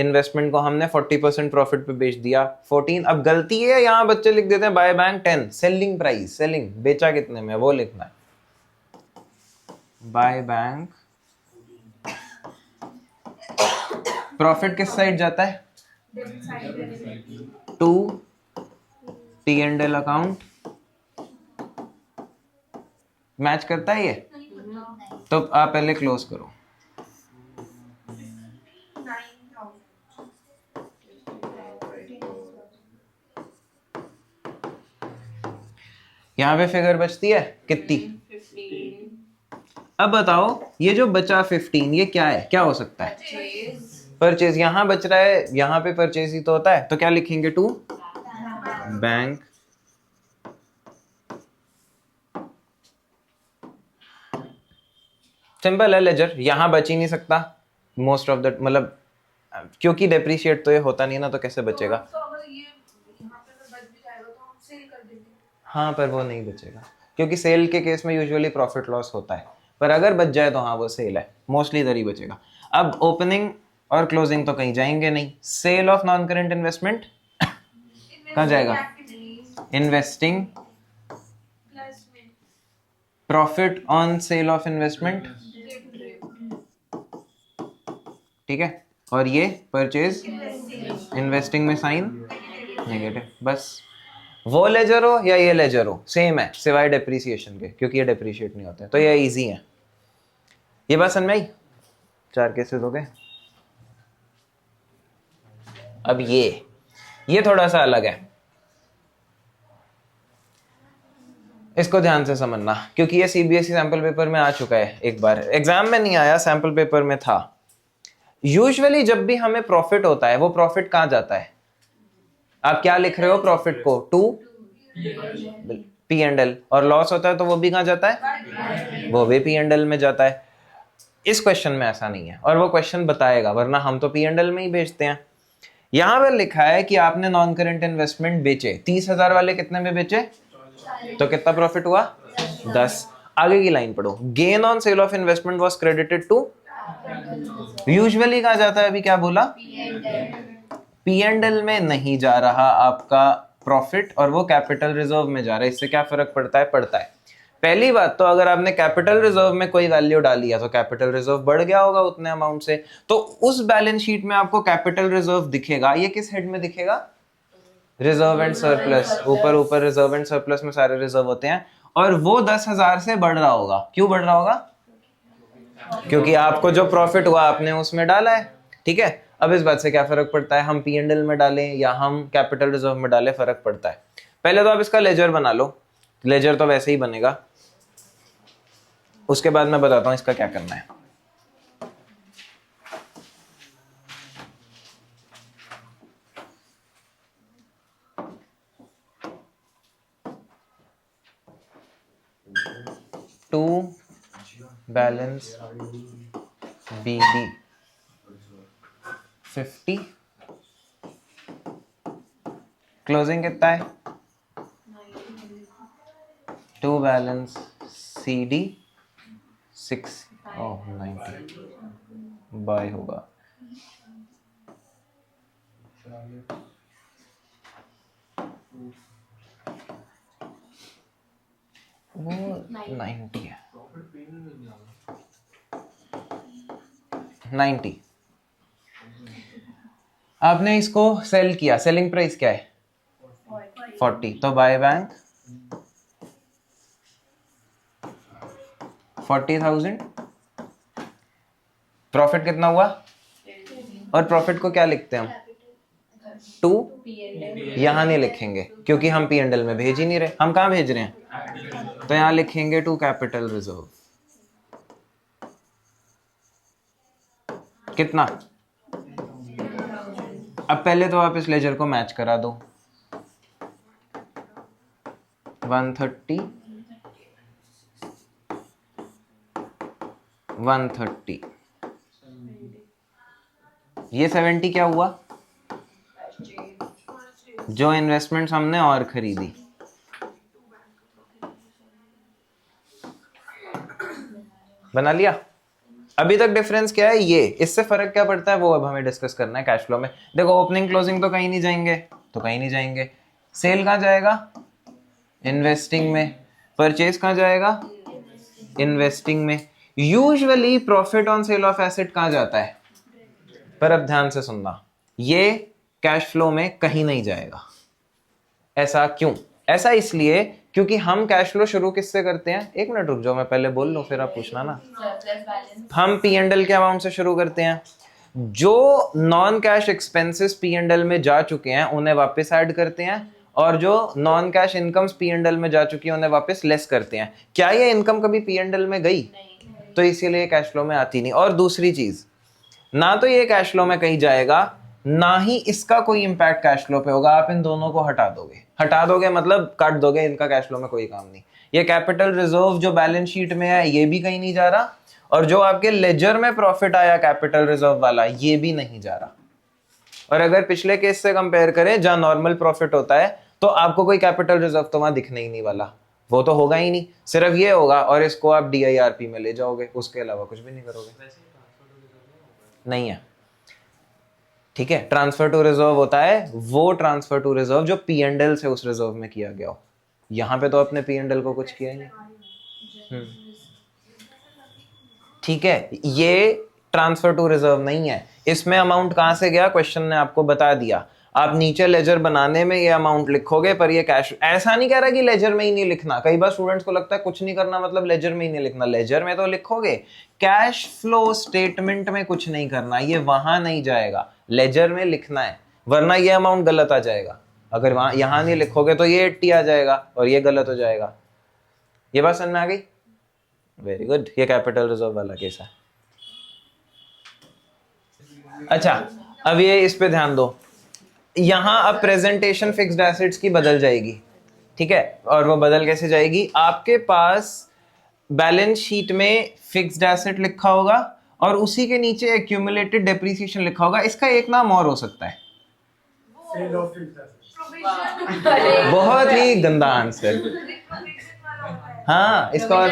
इन्वेस्टमेंट को हमने 40% प्रॉफिट पे बेच दिया, 14। अब गलती है, यहाँ बच्चे लिख देते हैं by bank 10, selling price, selling बेचा कितने में वो लिखना है। बाय बैंक, प्रॉफिट किस साइड जाता है? To P&L account. मैच करता है ये? तो आप पहले क्लोज करो। यहां पे फिगर बचती है कितनी? 15 अब बताओ ये जो बचा 15, ये क्या है? क्या हो सकता है? परचेज। यहां बच रहा है, यहां पे परचेज ही तो होता है, तो क्या लिखेंगे? टू बैंक सिंपल है लेजर, यहाँ बच ही नहीं सकता मोस्ट ऑफ द, मतलब क्योंकि डेप्रिशिएट तो ये होता नहीं ना, तो कैसे बचेगा? तो अगर ये यहाँ पे अगर बच भी जाएगा तो हम सेल कर देंगे। हाँ पर वो नहीं बचेगा, क्योंकि सेल के केस में यूजुअली प्रॉफिट लॉस होता है, पर अगर बच जाए तो हाँ वो सेल है, मोस्टली इधर ही बचेगा। अब ओपनिंग और क्लोजिंग तो कहीं जाएंगे नहीं। Sale of non current investment कहाँ जाएगा? इन्वेस्टिंग प्लस में profit on sale of investment, ठीक है, और ये परचेज इन्वेस्टिंग में साइन नेगेटिव। बस वो लेजर हो या ये लेजर हो सेम है, सिवाय डेप्रिसिएशन के, क्योंकि ये डेप्रिशिएट नहीं होते, तो ये इजी है। ये बात समझ में आई? 4 केसेस हो गए। अब ये थोड़ा सा अलग है, इसको ध्यान से समझना, क्योंकि ये सीबीएसई सैंपल पेपर में आ चुका है एक बार, एग्जाम में नहीं आया, सैंपल पेपर में था। यूजुअली जब भी हमें प्रॉफिट होता है, वो प्रॉफिट कहां जाता है? आप क्या लिख रहे हो प्रॉफिट को? टू पी एंड एल, और लॉस होता है तो वो भी कहां जाता है? वो भी पी एंड एल में जाता है। इस क्वेश्चन में ऐसा नहीं है, और वो क्वेश्चन बताएगा, वरना हम तो पी एंड एल में ही भेजते हैं। यहां पर लिखा है कि आपने नॉन करेंट इन्वेस्टमेंट बेचे, 30,000 वाले कितने में बेचे? तो कितना प्रॉफिट हुआ? 10। आगे की लाइन पढ़ो, gain on sale of investment was credited to, usually कहा जाता है, अभी क्या बोला? पी एंड एल में नहीं जा रहा आपका प्रॉफिट, और वो कैपिटल रिजर्व में जा रहा है। इससे क्या फर्क पड़ता है? पड़ता है। पहली बात तो अगर आपने कैपिटल रिजर्व में कोई वैल्यू डाली है तो कैपिटल रिजर्व बढ़ गया होगा उतने अमाउंट से, तो उस बैलेंस शीट में आपको कैपिटल रिजर्व दिखेगा। ये किस हेड में दिखेगा? Reserve and surplus. ऊपर रिजर्व एंड सरप्लस में सारे रिजर्व होते हैं, और वो 10,000 से बढ़ रहा होगा। क्यों बढ़ रहा होगा? क्योंकि आपको जो प्रॉफिट हुआ आपने उसमें डाला है, ठीक है। अब इस बात से क्या फर्क पड़ता है, हम पी एंड एल में डालें या हम कैपिटल रिजर्व में डालें? फर्क पड़ता है। पहले तो आप इसका लेजर बना लो, लेजर तो वैसे ही बनेगा, उसके बाद मैं बताता हूं इसका क्या करना है। To balance B D 50, closing कितना है? To balance C D 6, 90 by होगा। वो 90 है, 90। आपने इसको सेल किया, सेलिंग प्राइस क्या है? 40, तो बाय बैंक 40,000। प्रॉफिट कितना हुआ? और प्रॉफिट को क्या लिखते हैं हम? टू, यहां नहीं लिखेंगे क्योंकि हम पी एंड एल में भेज ही नहीं रहे, हम कहां भेज रहे हैं? तो यहां लिखेंगे टू कैपिटल रिजर्व। कितना? अब पहले तो आप इस लेजर को मैच करा दो, 130, 130, ये 70 क्या हुआ? जो इन्वेस्टमेंट्स हमने और खरीदी। बना लिया? अभी तक डिफरेंस क्या है? ये, इससे फर्क क्या पड़ता है वो अब हमें डिस्कस करना है कैश फ्लो में। देखो ओपनिंग क्लोजिंग तो कहीं नहीं जाएंगे, तो कहीं नहीं जाएंगे। सेल कहाँ जाएगा? इन्वेस्टिंग में। परचेज कहाँ जाएगा? इन्वेस्टिंग में। Usually profit on sale of asset कहाँ जाता है? पर अब ध्यान से सुनना, ये कैश फ्लो में कहीं नहीं जाएगा। ऐसा क्यों? ऐसा इसलिए क्योंकि हम कैश फ्लो शुरू किससे करते हैं? एक मिनट रुक जाओ, मैं पहले बोल लूं फिर आप पूछना ना। हम पी एंड एल के अमाउंट से शुरू करते हैं। जो non cash expenses P and L में जा चुके हैं उन्हें वापस ऐड करते हैं, और जो non cash incomes P and L में जा चुकी है उन्हें वापस लेस करते हैं। क्या ये इनकम कभी पी एंड एल में गई? तो इसीलिए कैश फ्लो में आती नहीं। और दूसरी चीज, ना तो ये कैश फ्लो में कहीं जाएगा, ना ही इसका कोई इंपैक्ट कैश फ्लो पे होगा। आप इन दोनों को हटा दोगे मतलब काट दोगे, इनका कैश फ्लो में कोई काम नहीं। ये कैपिटल रिजर्व जो बैलेंस शीट में है ये भी कहीं नहीं जा रहा, और जो आपके लेजर में प्रॉफिट आया कैपिटल रिजर्व वाला, ये भी नहीं जा रहा। और अगर पिछले केस से कंपेयर करें जहां नॉर्मल प्रॉफिट होता है, तो आपको कोई कैपिटल रिजर्व तो वहां दिखने ही नहीं वाला, वो तो होगा ही नहीं, सिर्फ ये होगा और इसको आप DIRP में ले जाओगे, उसके अलावा कुछ भी नहीं करोगे। नहीं है, ठीक है। ट्रांसफर टू रिजर्व होता है वो ट्रांसफर टू रिजर्व जो P&L से उस रिजर्व में किया गया हो। यहां पे तो अपने P&L को कुछ किया ही नहीं। ठीक है, ये ट्रांसफर टू रिजर्व नहीं है। इसमें अमाउंट कहां से गया, क्वेश्चन ने आपको बता दिया। आप नीचे लेजर बनाने में ये अमाउंट लिखोगे, पर ये कैश, ऐसा नहीं कह रहा कि लेजर में ही नहीं लिखना। कई बार स्टूडेंट्स को लगता है कुछ नहीं करना मतलब लेजर में ही नहीं लिखना। लेजर में तो लिखोगे, कैश फ्लो स्टेटमेंट में कुछ नहीं करना, ये वहां नहीं जाएगा, लेजर में लिखना है, वरना ये अमाउंट गलत आ जाएगा। अगर वहां यहां नहीं लिखोगे तो ये 80 आ जाएगा और ये गलत हो जाएगा। ये बात समझ में आ गई? वेरी गुड, ये कैपिटल रिजर्व वाला केस है। अच्छा, अब ये इस पे ध्यान दो, यहां अब प्रेजेंटेशन फिक्स्ड एसेट्स की बदल जाएगी, ठीक है। और वो बदल कैसे जाएगी, आपके पास बैलेंस शीट में फिक्स्ड एसेट लिखा होगा और उसी के नीचे एक्यूमुलेटेड डेप्रिसिएशन लिखा होगा। इसका एक नाम और हो सकता है, बहुत ही गंदा आंसर। हाँ, इसका और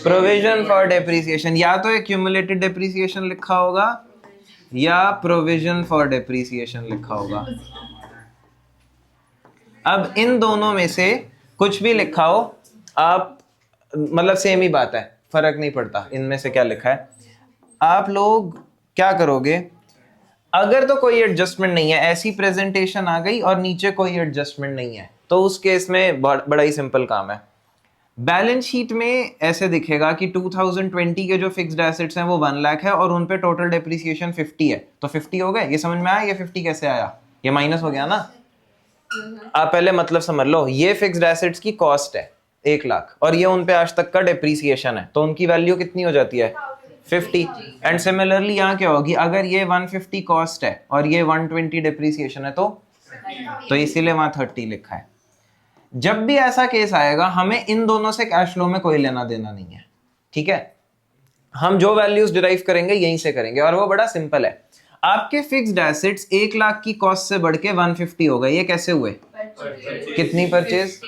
प्रोविजन फॉर डेप्रिसिएशन, या तो एक्यूमुलेटेड डेप्रिसिएशन लिखा होगा या प्रोविजन फॉर डेप्रिसिएशन लिखा होगा। अब इन दोनों में से कुछ भी लिखा हो आप, मतलब सेम ही बात है, फर्क नहीं पड़ता इनमें से क्या लिखा है। आप लोग क्या करोगे, अगर तो कोई एडजस्टमेंट नहीं है, ऐसी प्रेजेंटेशन आ गई और नीचे कोई एडजस्टमेंट नहीं है, तो उस केस में बड़ा ही सिंपल काम है। बैलेंस शीट में ऐसे दिखेगा कि 2020 के जो फिक्स्ड एसेट्स हैं वो 1 लाख है और उन पे टोटल डेप्रिसिएशन 50 है, तो 50 हो गए। ये समझ में आया, ये 50 कैसे आया, ये माइनस हो गया ना। आप पहले मतलब समझ लो, ये फिक्स्ड एसेट्स की कॉस्ट है 1 लाख और ये उन पे आज तक का डेप्रिसिएशन है, तो उनकी वैल्यू कितनी हो जाती है, 50। एंड सिमिलरली यहाँ क्या होगी, अगर ये 150 कॉस्ट है और ये 120 डेप्रिसिएशन है, तो इसीलिए वहां 30 लिखा है। जब भी ऐसा केस आएगा, हमें इन दोनों से कैश फ्लो में कोई लेना देना नहीं है, ठीक है। हम जो वैल्यूज डिराइव करेंगे यहीं से करेंगे और वो बड़ा सिंपल है। आपके फिक्स्ड एसेट्स 1 लाख की कॉस्ट से बढ़ के 150 हो गए, ये कैसे हुए, कितनी परचेज,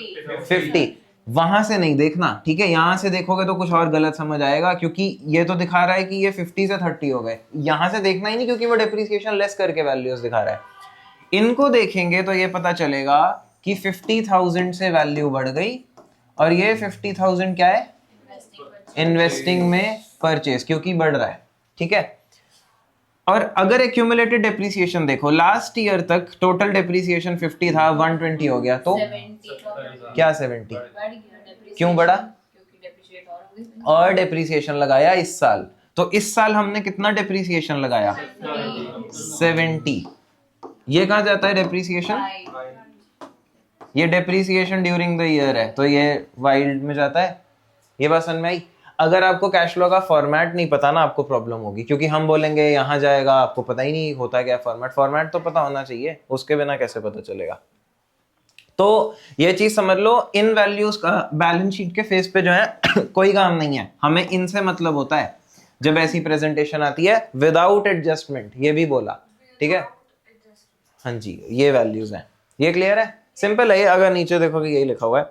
50। वहां से नहीं देखना, ठीक है, यहां से देखोगे तो कुछ और गलत समझ आएगा, क्योंकि ये तो दिखा रहा है कि ये 50 से 30 हो गए। यहां से देखना ही नहीं, क्योंकि वो डेप्रिसिएशन लेस करके वैल्यूज दिखा रहा है। इनको देखेंगे तो ये पता चलेगा कि 50,000 से वैल्यू बढ़ गई और ये 50,000 क्या है, इन्वेस्टिंग में परचेज, क्योंकि बढ़ रहा है, ठीक है। और अगर एक्यूमुलेटेड डेप्रिसिएशन देखो, लास्ट ईयर तक टोटल डेप्रिसिएशन 50 था, 120 हो गया, तो क्या 70 क्यों बढ़ा, और डेप्रिसिएशन लगाया इस साल, तो इस साल हमने कितना डेप्रिसिएशन लगाया, 70। ये कहां जाता है डेप्रिसिएशन, ये डेप्रिसिएशन ड्यूरिंग द ईयर है, तो ये वाइल्ड में जाता है। ये बात समझ में आई। अगर आपको कैश फ्लो का फॉर्मेट नहीं पता ना, आपको प्रॉब्लम होगी, क्योंकि हम बोलेंगे यहां जाएगा, आपको पता ही नहीं होता क्या फॉर्मेट तो पता होना चाहिए, उसके बिना कैसे पता चलेगा। तो ये चीज समझ लो, इन वैल्यूज का बैलेंस शीट के फेस पे जो है कोई काम नहीं है, हमें इनसे मतलब होता है जब ऐसी प्रेजेंटेशन आती है विदाउट एडजस्टमेंट, ये भी बोला, ठीक है। हाँ जी, ये वैल्यूज हैं, ये क्लियर है, सिंपल है। अगर नीचे देखोगे यही लिखा हुआ है,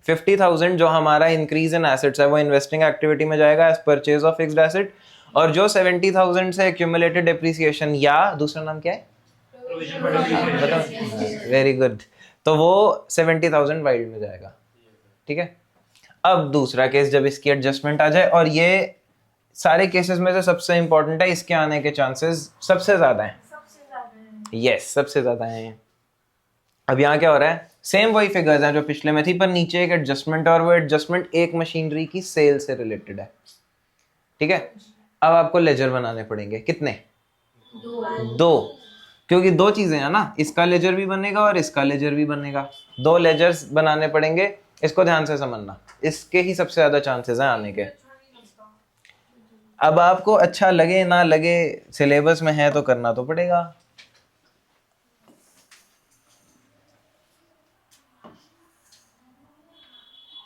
50,000 जो हमारा इंक्रीज इन एसेट्स है वो इन्वेस्टिंग एक्टिविटी में जाएगा as purchase of fixed asset, और जो 70,000 से एक्यूमुलेटेड डेप्रिसिएशन, या दूसरा नाम क्या है, वेरी गुड, तो वो 70,000 वाइल्ड में जाएगा, ठीक है। अब दूसरा केस, जब इसकी एडजस्टमेंट आ जाए, और ये सारे केसेस में से सबसे इंपॉर्टेंट है, इसके आने के चांसेस सबसे ज्यादा हैं, यस सबसे ज्यादा हैं। अब यहाँ क्या हो रहा है, सेम वही फिगर्स हैं जो पिछले में थी, पर नीचे एक एडजस्टमेंट है और वो एडजस्टमेंट एक मशीनरी की सेल से रिलेटेड है, ठीक है। अब आपको लेजर बनाने पड़ेंगे, कितने, दो, क्योंकि दो चीजें हैं ना, इसका लेजर भी बनेगा और इसका लेजर भी बनेगा, दो लेजर्स बनाने पड़ेंगे। इसको ध्यान से समझना, इसके ही सबसे ज्यादा चांसेस हैं आने के। अब आपको अच्छा लगे ना लगे, सिलेबस में है तो करना तो पड़ेगा।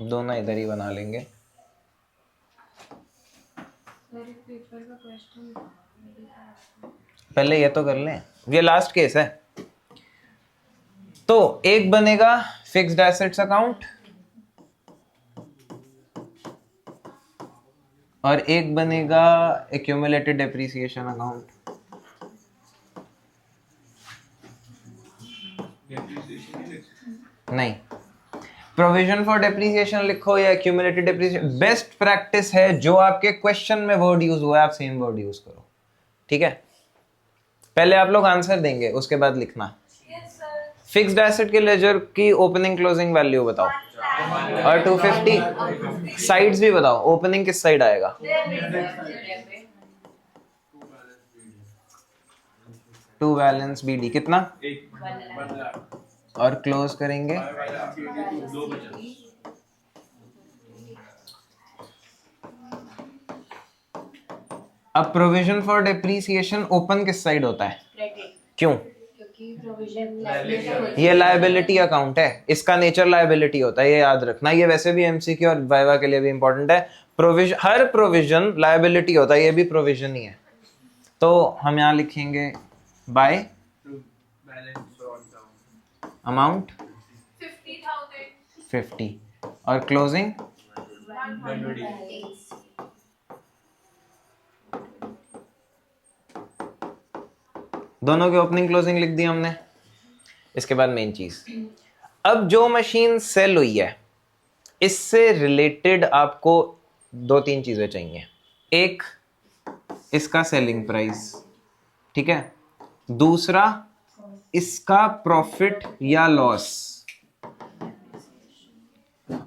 दोनों इधर ही बना लेंगे। पहले ये तो कर लें, ये लास्ट केस है। तो एक बनेगा फिक्स्ड एसेट्स अकाउंट और एक बनेगा एक्यूमुलेटेड डेप्रिसिएशन अकाउंट। नहीं, प्रोविजन फॉर डेप्रिसिएशन लिखो या एक्यूमुलेटेड डेप्रिसिएशन, बेस्ट प्रैक्टिस है जो आपके क्वेश्चन में वर्ड यूज हुआ है आप सेम वर्ड यूज करो, ठीक है। पहले आप लोग आंसर देंगे उसके बाद लिखना। फिक्स्ड एसेट के लेजर की ओपनिंग क्लोजिंग वैल्यू बताओ और 250 साइड्स भी बताओ, ओपनिंग किस साइड आएगा? टू बैलेंस बीडी कितना और क्लोज करेंगे अब प्रोविजन फॉर डेप्रिसिएशन ओपन किस साइड होता है? क्यों? ये लायबिलिटी अकाउंट है, इसका नेचर लायबिलिटी होता है, ये याद रखना। ये वैसे भी एमसीक्यू और वाइवा के लिए भी इंपॉर्टेंट है। प्रोविजन, हर प्रोविजन लायबिलिटी होता है, ये भी प्रोविजन ही है। तो हम यहाँ लिखेंगे बाय अमाउंट 50 और क्लोजिंग 120। दोनों की ओपनिंग क्लोजिंग लिख दी हमने। इसके बाद मेन चीज, अब जो मशीन सेल हुई है इससे रिलेटेड आपको 2-3 चीजें चाहिए। एक, इसका सेलिंग प्राइस, ठीक है। दूसरा, इसका प्रॉफिट या लॉस।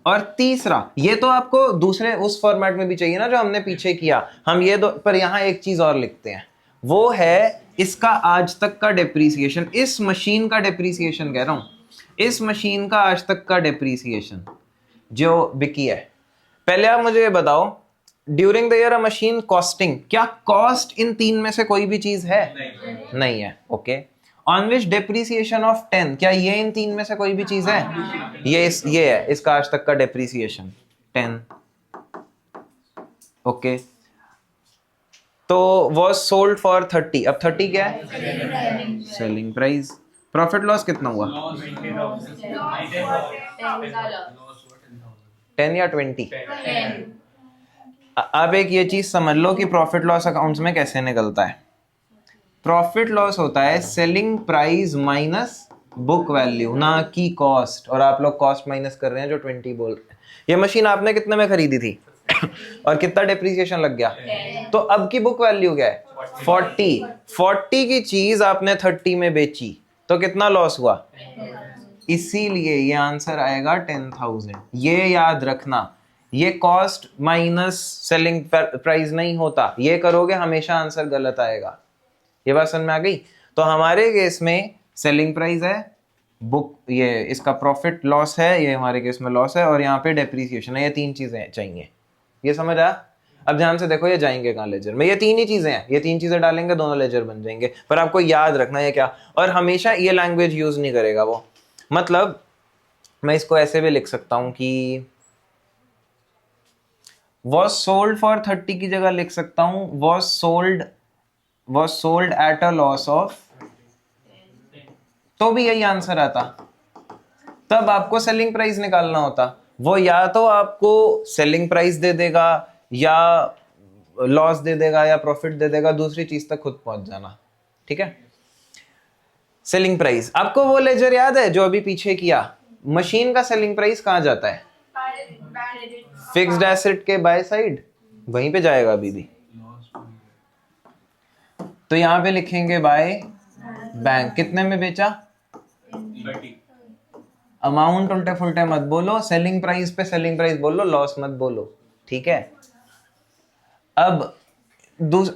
और तीसरा, ये तो आपको दूसरे उस फॉर्मेट में भी चाहिए ना जो हमने पीछे किया। हम ये दो, पर यहां एक चीज और लिखते हैं, वो है इसका आज तक का डेप्रीसिएशन। इस मशीन का डेप्रीसिएशन कह रहा हूं, इस मशीन का आज तक का डेप्रीसिएशन जो बिकी है। पहले आप मुझे ये बताओ, during the year a machine costing, क्या कॉस्ट इन 3 में से कोई भी चीज है? नहीं है, okay. On which depreciation of 10, क्या ये इन 3 में से कोई भी चीज है? ये है इसका आज तक का डेप्रीसिएशन 10, ओके। तो वॉज सोल्ड फॉर 30, अब 30 क्या है? Selling price. प्रॉफिट लॉस कितना हुआ? 10 या 20? अब एक ये चीज समझ लो कि प्रॉफिट लॉस अकाउंट्स में कैसे निकलता है। प्रॉफिट लॉस होता है selling price minus book value, ना कि कॉस्ट। और आप लोग कॉस्ट माइनस कर रहे हैं जो 20 बोल रहे हैं। ये मशीन आपने कितने में खरीदी थी और कितना डेप्रिसिएशन लग गया? तो अब की बुक वैल्यू क्या है? 40 की चीज आपने 30 में बेची तो कितना लॉस हुआ? इसीलिए ये आंसर आएगा 10,000। ये याद रखना, ये कॉस्ट माइनस सेलिंग प्राइस नहीं होता। ये करोगे हमेशा आंसर गलत आएगा। ये बात समझ में आ गई? तो हमारे केस में सेलिंग प्राइस है, बुक ये इसका प्रॉफिट लॉस है, ये हमारे केस में लॉस है, और यहाँ पे डेप्रिसिएशन है। ये 3 चीजें चाहिए। ये समझ आया? अब ध्यान से देखो, ये जाएंगे कहाँ लेजर में? ये 3 ही चीजें हैं, ये 3 चीजें डालेंगे दोनों लेजर बन जाएंगे। पर आपको याद रखना ये क्या, और हमेशा ये लैंग्वेज यूज नहीं करेगा वो। मतलब मैं इसको ऐसे भी लिख सकता हूं कि was sold for 30 की जगह लिख सकता हूं was sold at a loss of, तो भी यही आंसर आता। तब आपको सेलिंग प्राइस निकालना होता। वो या तो आपको सेलिंग प्राइस दे देगा या लॉस दे देगा या प्रॉफिट दे देगा, दूसरी चीज तक खुद पहुंच जाना, ठीक है। सेलिंग प्राइस, आपको वो लेजर याद है जो अभी पीछे किया? मशीन का सेलिंग प्राइस कहां जाता है? फिक्स्ड एसेट के बाय साइड, वहीं पे जाएगा अभी भी। तो यहां पे लिखेंगे बाय बैंक। कितने में बेचा? 30। अमाउंट उल्टे फुल्टे मत बोलो, सेलिंग प्राइस पे सेलिंग प्राइस बोलो, लॉस मत बोलो, ठीक है। अब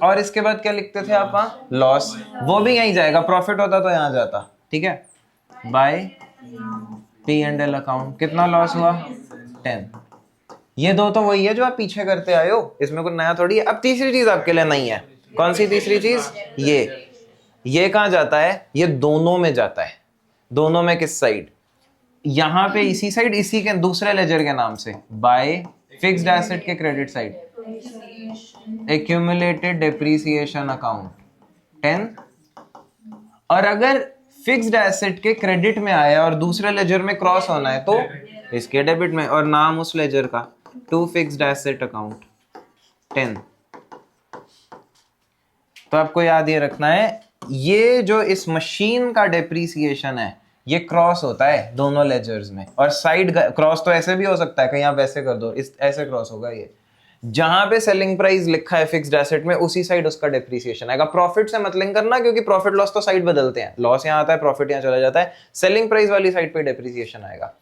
और इसके बाद क्या लिखते थे आप वहां? लॉस, वो भी यहीं जाएगा। प्रॉफिट होता तो यहां जाता, ठीक है। बाय P&L अकाउंट, कितना लॉस हुआ? 10। ये दो तो वही है जो आप पीछे करते आए हो, इसमें कुछ नया थोड़ी है। अब तीसरी चीज आपके लिए नहीं है। कौन सी तीसरी चीज? ये कहां जाता है? ये दोनों में जाता है। दोनों में किस साइड? यहां पे इसी साइड, इसी के दूसरे लेजर के नाम से, बाय फिक्स्ड एसेट के credit side. Accumulated depreciation account 10। और अगर फिक्स्ड एसेट के क्रेडिट में आया और दूसरे लेजर में क्रॉस होना है तो इसके डेबिट में, और नाम उस लेजर का टू फिक्स्ड एसेट अकाउंट 10। तो आपको याद ये रखना है, ये जो इस मशीन का डेप्रीसिएशन है ये क्रॉस होता है दोनों लेजर्स में। और साइड क्रॉस तो ऐसे भी हो सकता है, कहीं आप ऐसे कर दो, इस ऐसे क्रॉस होगा। ये जहां पे सेलिंग प्राइस लिखा है फिक्स्ड एसेट में उसी साइड उसका डेप्रीसिएशन आएगा। प्रॉफिट से मत लिंक करना, क्योंकि प्रॉफिट लॉस तो साइड बदलते हैं, लॉस यहां आता है प्रॉफिट यहां चला जाता है। सेलिंग प्राइस वाली साइड पे डेप्रीसिएशन आएगा।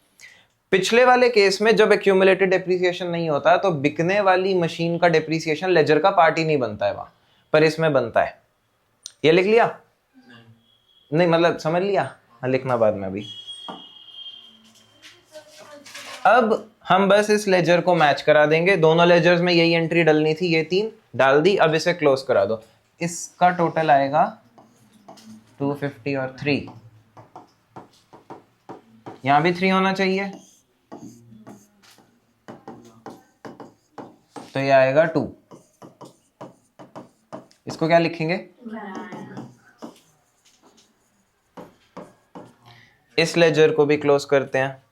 पिछले वाले केस में जब एक्यूमुलेटेड डेप्रीसिएशन नहीं होता तो बिकने वाली मशीन का डेप्रीसिएशन लेजर का पार्ट ही नहीं बनता है वहां, पर इसमें बनता है। ये लिख लिया? नहीं मतलब समझ लिया? हाँ, लिखना बाद में। अभी अब हम बस इस लेजर को मैच करा देंगे, दोनों लेजर्स में यही एंट्री डालनी थी, ये 3 डाल दी। अब इसे क्लोज करा दो, इसका टोटल आएगा 250 और 3, यहां भी 3 होना चाहिए, तो ये आएगा 2। इसको क्या लिखेंगे? इस लेजर को भी क्लोज करते हैं।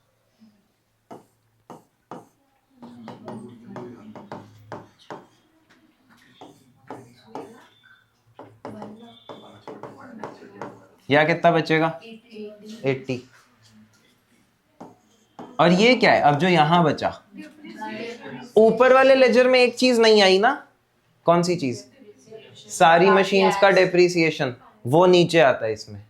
या कितना बचेगा? 80। और ये क्या है अब जो यहां बचा? ऊपर वाले लेजर में एक चीज नहीं आई ना, कौन सी चीज? सारी मशीन्स का डेप्रीसिएशन, वो नीचे आता है इसमें।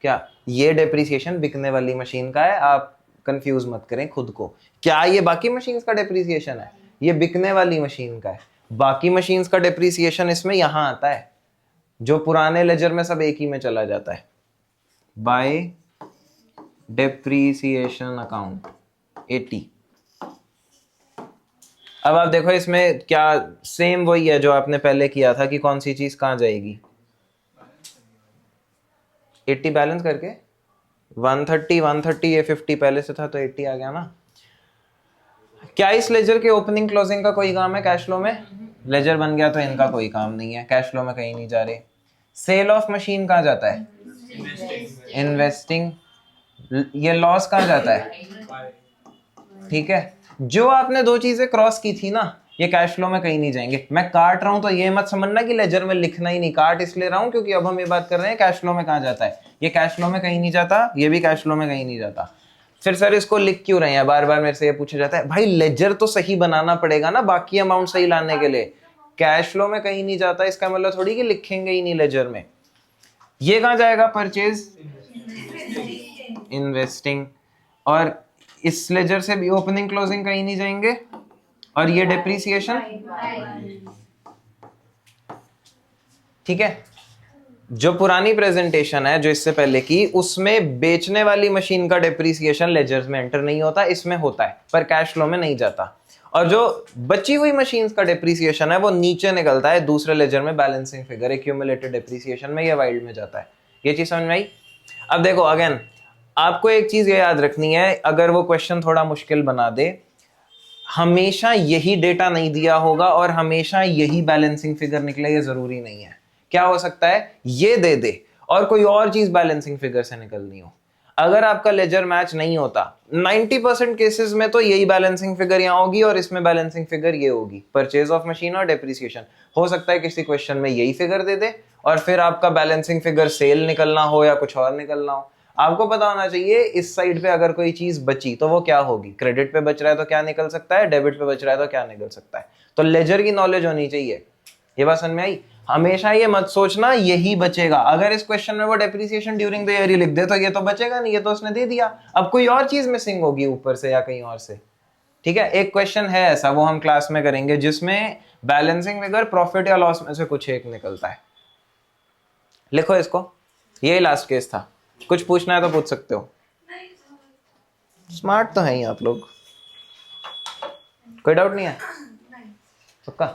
क्या ये डेप्रीसिएशन बिकने वाली मशीन का है? आप कंफ्यूज मत करें खुद को। क्या ये बाकी मशीन्स का डेप्रीसिएशन है? ये बिकने वाली मशीन का है। बाकी मशीन्स का डेप्रीसिएशन इसमें यहां आता है, जो पुराने लेजर में सब एक ही में चला जाता है। By depreciation account 80। अब आप देखो इसमें क्या सेम वही है जो आपने पहले किया था कि कौन सी चीज कहां जाएगी। 80 बैलेंस करके 130 ये 50 पहले से था तो 80 आ गया ना। क्या इस लेजर के ओपनिंग क्लोजिंग का कोई काम है कैश फ्लो में? लेजर बन गया तो इनका कोई काम नहीं है, कैश फ्लो में कहीं नहीं जा रहे। सेल ऑफ मशीन कहां जाता है? इन्वेस्टिंग। ये लॉस कहां जाता है? ठीक है, जो आपने दो चीजें क्रॉस की थी ना ये कैश फ्लो में कहीं नहीं जाएंगे। मैं काट रहा हूं तो ये मत समझना कि लेजर में लिखना ही नहीं, काट इसलिए रहा हूं क्योंकि अब हम ये बात कर रहे हैं कैश फ्लो में कहां जाता है। ये कैश फ्लो में कहीं नहीं जाता, ये भी कैश फ्लो में कहीं नहीं जाता। फिर सर इसको लिख क्यों रहे हैं? बार बार मेरे से ये पूछा जाता है। भाई लेजर तो सही बनाना पड़ेगा ना बाकी अमाउंट सही लाने के लिए। कैश फ्लो में कहीं नहीं जाता इसका मतलब थोड़ी कि लिखेंगे ही नहीं लेजर में। ये कहां जाएगा? Purchase, investing. और इस लेजर से भी ओपनिंग क्लोजिंग कहीं नहीं जाएंगे। और ये डेप्रीसिएशन, ठीक है। जो पुरानी प्रेजेंटेशन है जो इससे पहले की, उसमें बेचने वाली मशीन का डेप्रीसिएशन लेजर्स में एंटर नहीं होता, इसमें होता है पर कैश फ्लो में नहीं जाता। और जो बची हुई मशीन्स का डेप्रीसिएशन है वो नीचे निकलता है दूसरे लेजर में, बैलेंसिंग फिगर एक्यूमुलेटेड डेप्रीसिएशन में, ये वाइल्ड में जाता है। ये चीज समझ में आई? अब देखो अगेन आपको एक चीज ये याद रखनी है, अगर वो क्वेश्चन थोड़ा मुश्किल बना दे, हमेशा यही डेटा नहीं दिया होगा और हमेशा यही बैलेंसिंग फिगर निकले ये जरूरी नहीं है। क्या हो सकता है ये दे दे और कोई और चीज बैलेंसिंग फिगर से निकलनी हो। अगर आपका लेजर मैच नहीं होता 90% केसेस में तो यही बैलेंसिंग फिगर यहां होगी और इसमें बैलेंसिंग फिगर ये होगी, परचेज ऑफ मशीन और डेप्रीसिएशन। हो सकता है किसी क्वेश्चन में यही फिगर दे दे और फिर आपका बैलेंसिंग फिगर सेल निकलना हो या कुछ और निकलना हो। आपको पता होना चाहिए इस साइड पे अगर कोई चीज बची तो वो क्या होगी। क्रेडिट पे बच रहा है तो क्या निकल सकता है, डेबिट पे बच रहा है तो क्या निकल सकता है। तो लेजर की नॉलेज होनी चाहिए। ये बात समझ में आई? हमेशा ये मत सोचना यही बचेगा। अगर इस क्वेश्चन में वो डेप्रीसिएशन ड्यूरिंग द ईयर ही लिख दे तो ये तो बचेगा नहीं, ये तो उसने दे दिया। अब कोई और चीज मिसिंग होगी ऊपर से या कहीं और से। ठीक है, एक क्वेश्चन है ऐसा, वो हम क्लास में करेंगे, जिसमें बैलेंसिंग फिगर प्रॉफिट या लॉस में से कुछ एक निकलता है। लिखो इसको, यही लास्ट केस था। कुछ पूछना है तो पूछ सकते हो। स्मार्ट तो है ही आप लोग, कोई डाउट नहीं है? पक्का?